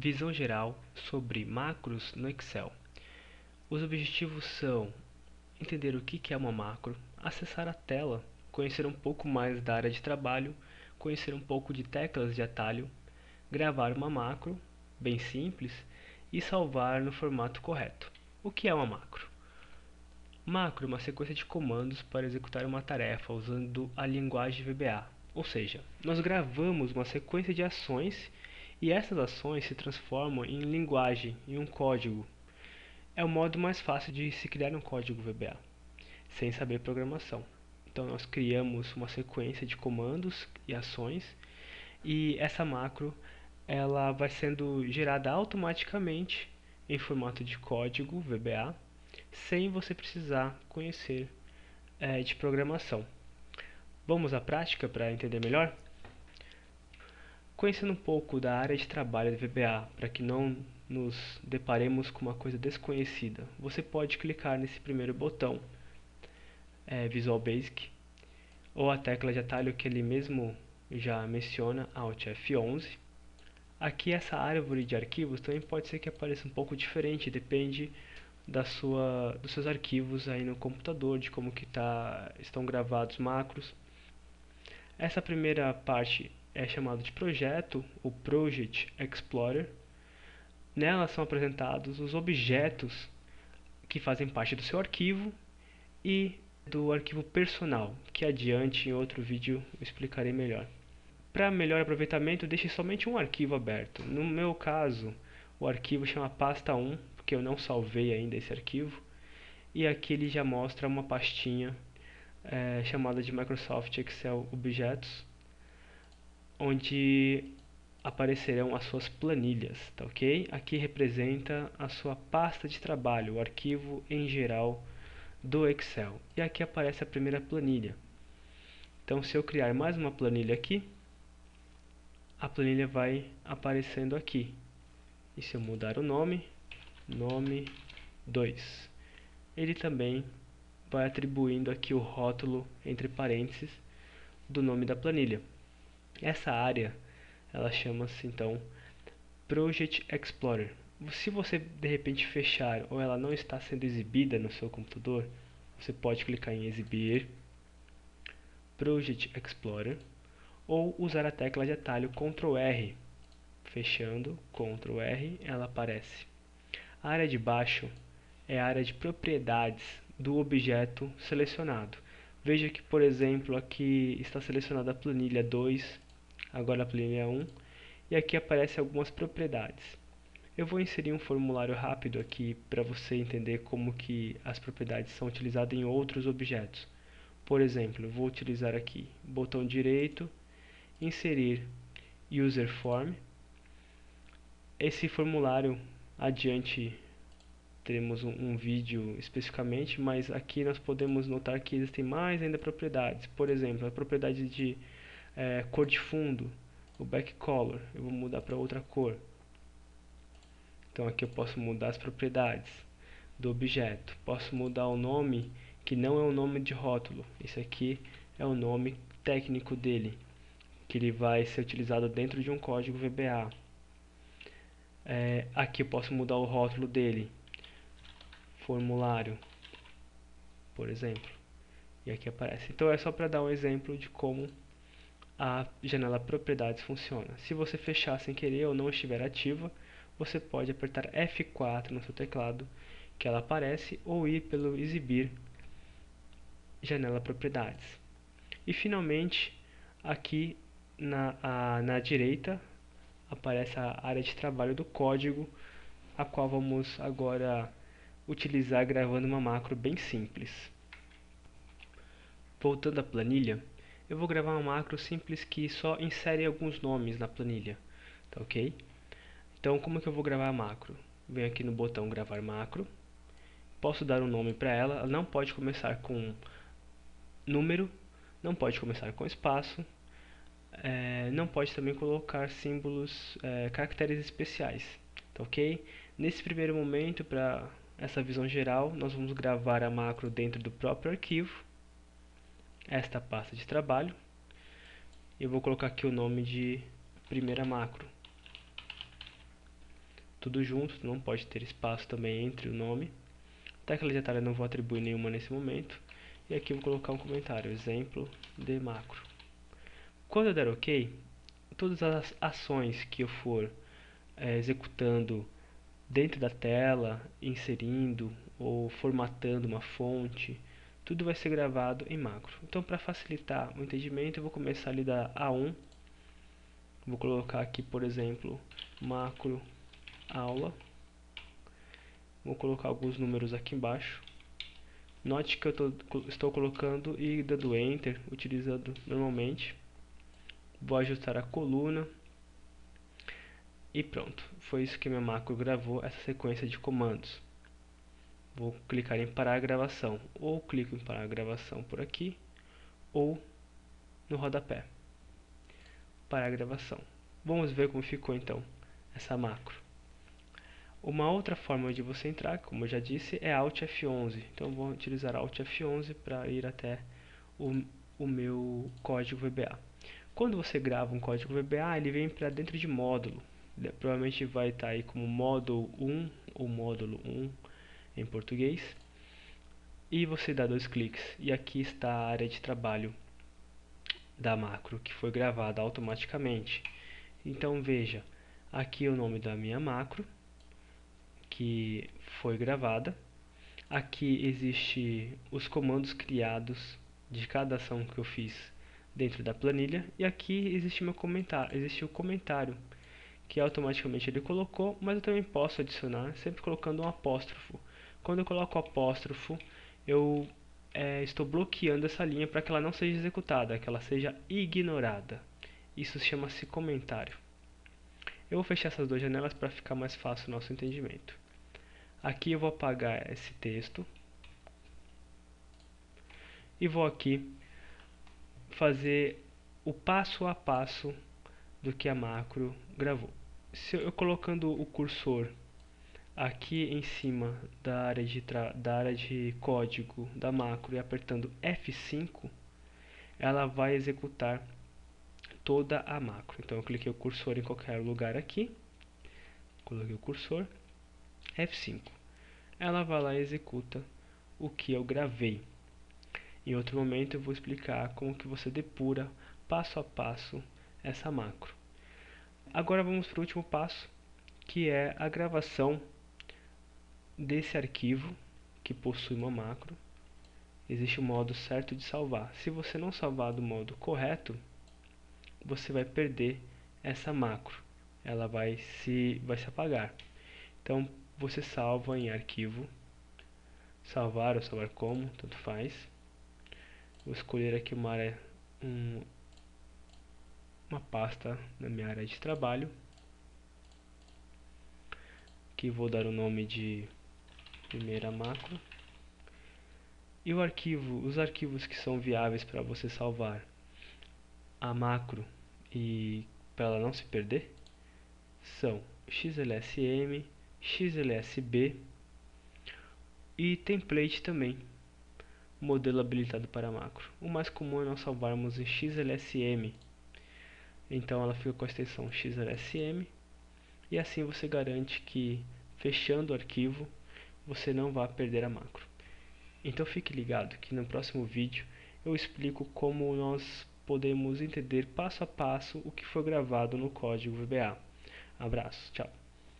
Visão geral sobre macros no Excel. Os objetivos são entender o que é uma macro, acessar a tela, conhecer um pouco mais da área de trabalho, conhecer um pouco de teclas de atalho, gravar uma macro, bem simples, e salvar no formato correto. O que é uma macro? Macro é uma sequência de comandos para executar uma tarefa usando a linguagem VBA. Ou seja, nós gravamos uma sequência de ações e essas ações se transformam em linguagem, em um código. É o modo mais fácil de se criar um código VBA, sem saber programação. Então nós criamos uma sequência de comandos e ações e essa macro ela vai sendo gerada automaticamente em formato de código VBA, sem você precisar conhecer de programação. Vamos à prática para entender melhor? Conhecendo um pouco da área de trabalho do VBA, para que não nos deparemos com uma coisa desconhecida, você pode clicar nesse primeiro botão, Visual Basic, ou a tecla de atalho que ele mesmo já menciona, Alt F11. Aqui essa árvore de arquivos também pode ser que apareça um pouco diferente, depende dos seus arquivos aí no computador, de como que estão gravados macros. Essa primeira parte é chamada de projeto, o Project Explorer. Nela são apresentados os objetos que fazem parte do seu arquivo e do arquivo personal, que adiante em outro vídeo eu explicarei melhor. Para melhor aproveitamento, deixe somente um arquivo aberto. No meu caso, o arquivo chama pasta 1, porque eu não salvei ainda esse arquivo. E aqui ele já mostra uma pastinha chamada de Microsoft Excel Objetos, onde aparecerão as suas planilhas, tá ok? Aqui representa a sua pasta de trabalho, o arquivo em geral do Excel. E aqui aparece a primeira planilha. Então, se eu criar mais uma planilha aqui, a planilha vai aparecendo aqui. E se eu mudar o nome, nome 2, ele também vai atribuindo aqui o rótulo entre parênteses do nome da planilha. Essa área, ela chama-se então Project Explorer. Se você de repente fechar ou ela não está sendo exibida no seu computador, você pode clicar em exibir Project Explorer ou usar a tecla de atalho Ctrl R. Fechando, Ctrl R, ela aparece. A área de baixo é a área de propriedades do objeto selecionado. Veja que, por exemplo, aqui está selecionada a planilha 2, agora a planilha 1, e aqui aparecem algumas propriedades. Eu vou inserir um formulário rápido aqui para você entender como que as propriedades são utilizadas em outros objetos. Por exemplo, eu vou utilizar aqui botão direito, inserir user form. Esse formulário adiante teremos um vídeo especificamente, mas aqui nós podemos notar que existem mais ainda propriedades. Por exemplo, a propriedade de cor de fundo, o back color, eu vou mudar para outra cor. Então aqui eu posso mudar as propriedades do objeto. Posso mudar o nome, que não é o nome de rótulo. Esse aqui é o nome técnico dele, que ele vai ser utilizado dentro de um código VBA. Aqui eu posso mudar o rótulo dele, formulário, por exemplo. E aqui aparece. Então é só para dar um exemplo de como a janela propriedades funciona. Se você fechar sem querer ou não estiver ativa, você pode apertar F4 no seu teclado, que ela aparece, ou ir pelo exibir janela propriedades. E finalmente, aqui na direita, aparece a área de trabalho do código, a qual vamos agora utilizar gravando uma macro bem simples. Voltando à planilha, eu vou gravar uma macro simples que só insere alguns nomes na planilha, tá ok? Então, como é que eu vou gravar a macro? Venho aqui no botão gravar macro, posso dar um nome para ela, ela não pode começar com número, não pode começar com espaço, não pode também colocar símbolos, caracteres especiais, tá ok? Nesse primeiro momento, para essa visão geral, nós vamos gravar a macro dentro do próprio arquivo, esta pasta de trabalho. Eu vou colocar aqui o nome de primeira macro. tudo junto, não pode ter espaço também entre o nome. Tecla de atalho eu não vou atribuir nenhuma nesse momento. E aqui eu vou colocar um comentário, exemplo de macro. Quando eu der OK, todas as ações que eu for executando dentro da tela, inserindo ou formatando uma fonte, tudo vai ser gravado em macro. Então, para facilitar o entendimento, eu vou começar ali da A1. Vou colocar aqui, por exemplo, macro aula. Vou colocar alguns números aqui embaixo. Note que eu estou colocando e dando Enter, utilizando normalmente. Vou ajustar a coluna. E pronto, foi isso que minha macro gravou, essa sequência de comandos. Vou clicar em parar a gravação, ou clico em parar a gravação por aqui, ou no rodapé. Parar a gravação. Vamos ver como ficou então essa macro. Uma outra forma de você entrar, como eu já disse, é Alt F11. Então eu vou utilizar Alt F11 para ir até o meu código VBA. Quando você grava um código VBA, ele vem para dentro de módulo. Provavelmente vai estar aí como módulo 1 ou módulo 1 em português. E você dá 2 cliques e aqui está a área de trabalho da macro que foi gravada automaticamente. Então veja, aqui é o nome da minha macro que foi gravada. Aqui existe os comandos criados de cada ação que eu fiz dentro da planilha e aqui existe meu comentário, existe o comentário que automaticamente ele colocou, mas eu também posso adicionar sempre colocando um apóstrofo. Quando eu coloco o apóstrofo, eu estou bloqueando essa linha para que ela não seja executada, que ela seja ignorada. Isso chama-se comentário. Eu vou fechar essas duas janelas para ficar mais fácil o nosso entendimento. Aqui eu vou apagar esse texto e vou aqui fazer o passo a passo do que a macro gravou. Se eu colocando o cursor aqui em cima da área de código da macro e apertando F5, ela vai executar toda a macro. Então eu cliquei o cursor em qualquer lugar aqui, coloquei o cursor, F5. Ela vai lá e executa o que eu gravei. Em outro momento eu vou explicar como que você depura passo a passo essa macro. Agora vamos para o último passo, que é a gravação desse arquivo que possui uma macro. Existe um modo certo de salvar. Se você não salvar do modo correto, você vai perder essa macro. Ela vai se apagar. Então você salva em arquivo, salvar ou salvar como, tanto faz. Vou escolher aqui uma pasta na minha área de trabalho, que vou dar o nome de primeira macro. E os arquivos que são viáveis para você salvar a macro e para ela não se perder são XLSM, XLSB e template também, modelo habilitado para macro. O mais comum é nós salvarmos em XLSM, então ela fica com a extensão XLSM e assim você garante que fechando o arquivo você não vai perder a macro. Então fique ligado que no próximo vídeo eu explico como nós podemos entender passo a passo o que foi gravado no código VBA. Abraço, tchau.